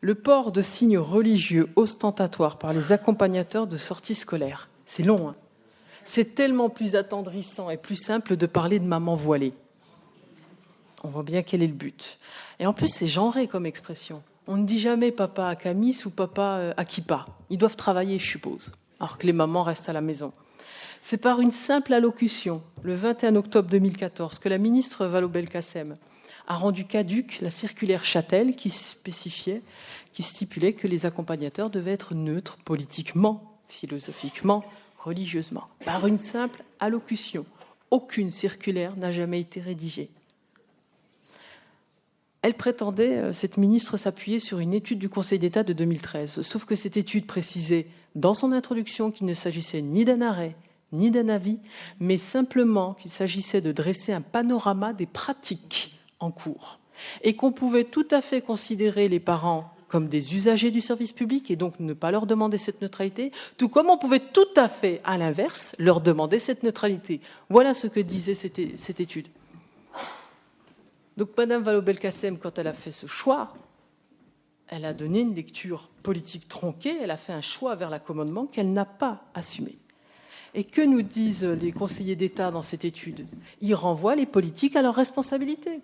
Le port de signes religieux ostentatoires par les accompagnateurs de sorties scolaires. C'est long, hein. C'est tellement plus attendrissant et plus simple de parler de maman voilée. On voit bien quel est le but. Et en plus, c'est genré comme expression. On ne dit jamais papa à camis ou papa à kippa. Ils doivent travailler, je suppose, alors que les mamans restent à la maison. C'est par une simple allocution, le 21 octobre 2014, que la ministre Vallaud-Belkacem a rendu caduque la circulaire Chatel qui stipulait que les accompagnateurs devaient être neutres politiquement, philosophiquement, religieusement. Par une simple allocution. Aucune circulaire n'a jamais été rédigée. Elle prétendait, cette ministre, s'appuyer sur une étude du Conseil d'État de 2013. Sauf que cette étude précisait dans son introduction qu'il ne s'agissait ni d'un arrêt, ni d'un avis, mais simplement qu'il s'agissait de dresser un panorama des pratiques en cours. Et qu'on pouvait tout à fait considérer les parents comme des usagers du service public et donc ne pas leur demander cette neutralité, tout comme on pouvait tout à fait, à l'inverse, leur demander cette neutralité. Voilà ce que disait cette étude. Donc Madame Vallaud-Belkacem, quand elle a fait ce choix, elle a donné une lecture politique tronquée, elle a fait un choix vers l'accommodement qu'elle n'a pas assumé. Et que nous disent les conseillers d'État dans cette étude? Ils renvoient les politiques à leurs responsabilités.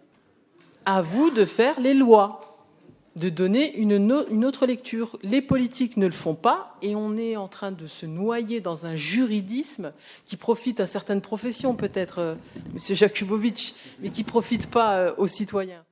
À vous de faire les lois, de donner une autre lecture. Les politiques ne le font pas et on est en train de se noyer dans un juridisme qui profite à certaines professions, peut-être, M. Jakubowicz, mais qui ne profite pas aux citoyens.